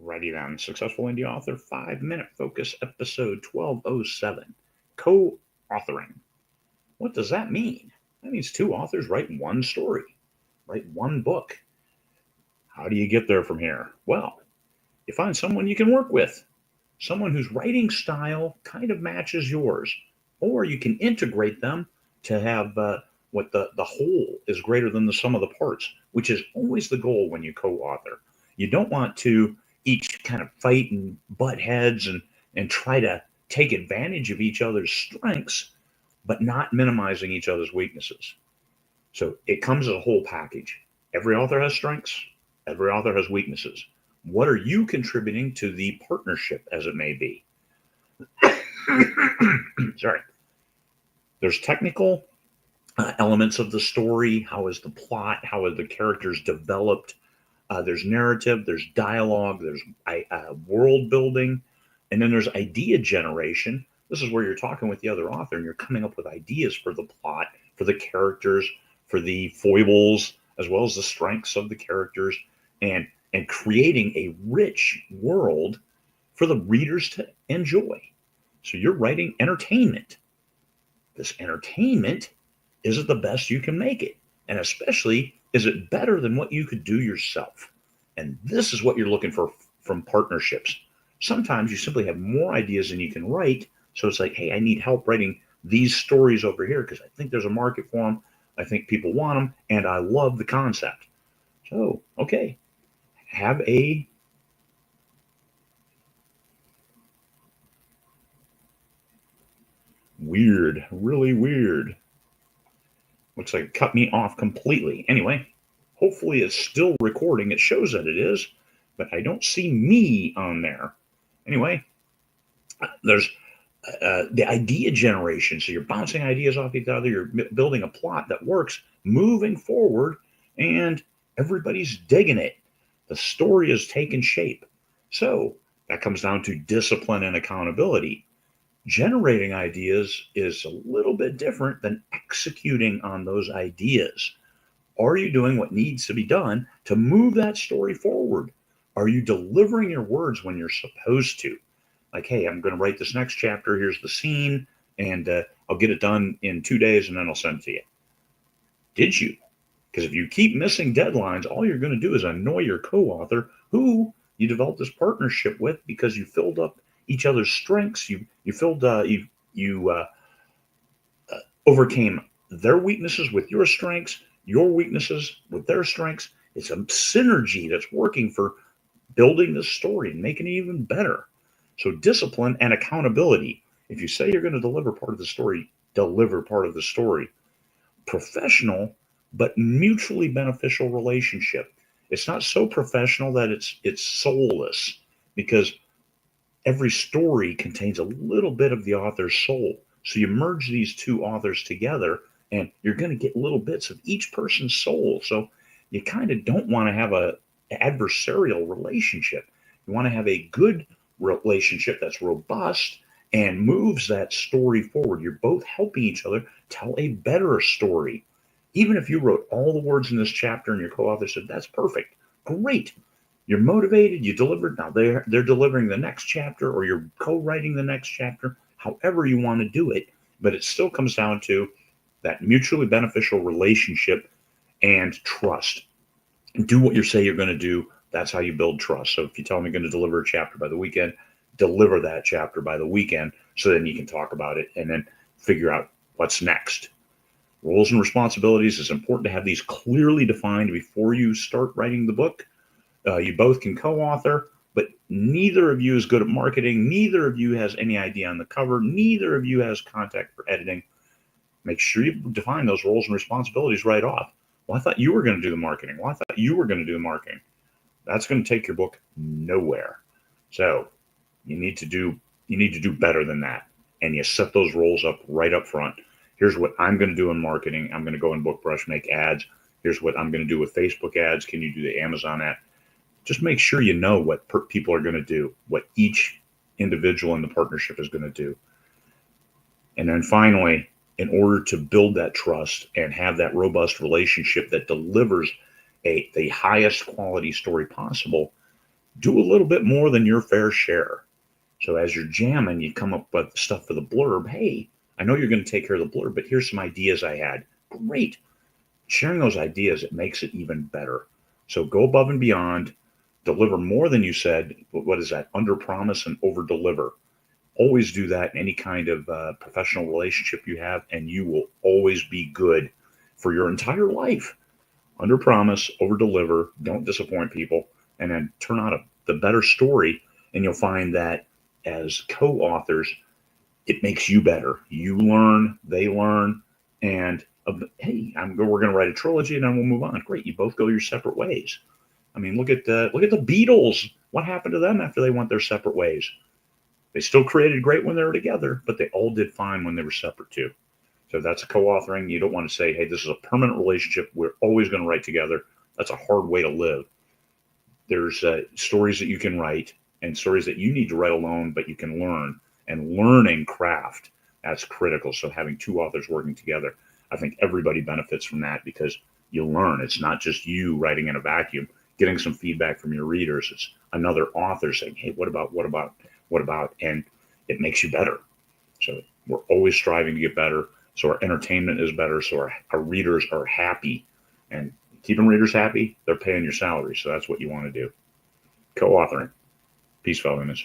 Ready then. Successful Indie Author 5-Minute Focus, episode 1207. Co-authoring. What does that mean? That means two authors write one story, write one book. How do you get there from here? Well, you find someone you can work with, someone whose writing style kind of matches yours, or you can integrate them to have what the whole is greater than the sum of the parts, which is always the goal when you co-author. You don't want to each kind of fight and butt heads and try to take advantage of each other's strengths, but not minimizing each other's weaknesses. So it comes as a whole package. Every author has strengths, every author has weaknesses. What are you contributing to the partnership, as it may be? Sorry. There's technical elements of the story. How is the plot? How are the characters developed? There's narrative, there's dialogue, there's world building, and then there's idea generation. This is where you're talking with the other author and you're coming up with ideas for the plot, for the characters, for the foibles, as well as the strengths of the characters, and creating a rich world for the readers to enjoy. So you're writing entertainment. This entertainment, is it the best you can make it? And especially, is it better than what you could do yourself? And this is what you're looking for from partnerships. Sometimes you simply have more ideas than you can write. So it's like, hey, I need help writing these stories over here because I think there's a market for them. I think people want them. And I love the concept. So, okay, have a really weird. Looks like it cut me off completely. Anyway, hopefully it's still recording. It shows that it is, but I don't see me on there. Anyway, there's the idea generation. So you're bouncing ideas off each other. You're building a plot that works, moving forward, and everybody's digging it. The story is taking shape. So that comes down to discipline and accountability. Generating ideas is a little bit different than executing on those ideas. Are you doing what needs to be done to move that story forward? Are you delivering your words when you're supposed to? Like, hey, I'm going to write this next chapter. Here's the scene, and I'll get it done in 2 days, and then I'll send it to you. Did you? Because if you keep missing deadlines, all you're going to do is annoy your co-author who you developed this partnership with because you filled up each other's strengths. You overcame their weaknesses with your strengths, your weaknesses with their strengths. It's a synergy that's working for building this story and making it even better. So discipline and accountability. If you say you're going to deliver part of the story, deliver part of the story. Professional but mutually beneficial relationship. It's not so professional that it's soulless, because every story contains a little bit of the author's soul. So you merge these two authors together and you're going to get little bits of each person's soul. So you kind of don't want to have an adversarial relationship. You want to have a good relationship that's robust and moves that story forward. You're both helping each other tell a better story. Even if you wrote all the words in this chapter and your co-author said, that's perfect, great. You're motivated, you delivered. Now they're delivering the next chapter, or you're co-writing the next chapter, however you want to do it. But it still comes down to that mutually beneficial relationship and trust. Do what you say you're going to do. That's how you build trust. So if you tell them you're going to deliver a chapter by the weekend, deliver that chapter by the weekend, so then you can talk about it and then figure out what's next. Roles and responsibilities. It's important to have these clearly defined before you start writing the book. You both can co-author, but neither of you is good at marketing. Neither of you has any idea on the cover. Neither of you has contact for editing. Make sure you define those roles and responsibilities right off. Well, I thought you were going to do the marketing. Well, I thought you were going to do the marketing. That's going to take your book nowhere. So you need to do better than that. And you set those roles up right up front. Here's what I'm going to do in marketing. I'm going to go in BookBrush, make ads. Here's what I'm going to do with Facebook ads. Can you do the Amazon ad? Just make sure you know what people are going to do, what each individual in the partnership is going to do. And then finally, in order to build that trust and have that robust relationship that delivers the highest quality story possible, do a little bit more than your fair share. So as you're jamming, you come up with stuff for the blurb. Hey, I know you're going to take care of the blurb, but here's some ideas I had. Great. Sharing those ideas, it makes it even better. So go above and beyond, deliver more than you said. What is that? Under promise and over deliver. Always do that in any kind of professional relationship you have, and you will always be good for your entire life. Under promise, over deliver, don't disappoint people, and then turn out the better story. And you'll find that as co authors, it makes you better. You learn, they learn, and hey, we're going to write a trilogy, and then we'll move on. Great, you both go your separate ways. I mean, look at the Beatles. What happened to them after they went their separate ways? They still created great when they were together, but they all did fine when they were separate too. So that's a co-authoring. You don't want to say, hey, this is a permanent relationship. We're always going to write together. That's a hard way to live. There's stories that you can write and stories that you need to write alone, but you can learn. And learning craft, that's critical. So having two authors working together, I think everybody benefits from that because you learn. It's not just you writing in a vacuum, getting some feedback from your readers. It's another author saying, hey, what about? And it makes you better. So we're always striving to get better. So our entertainment is better. So our readers are happy. And keeping readers happy, they're paying your salary. So that's what you want to do. Co-authoring. Peace, fellows.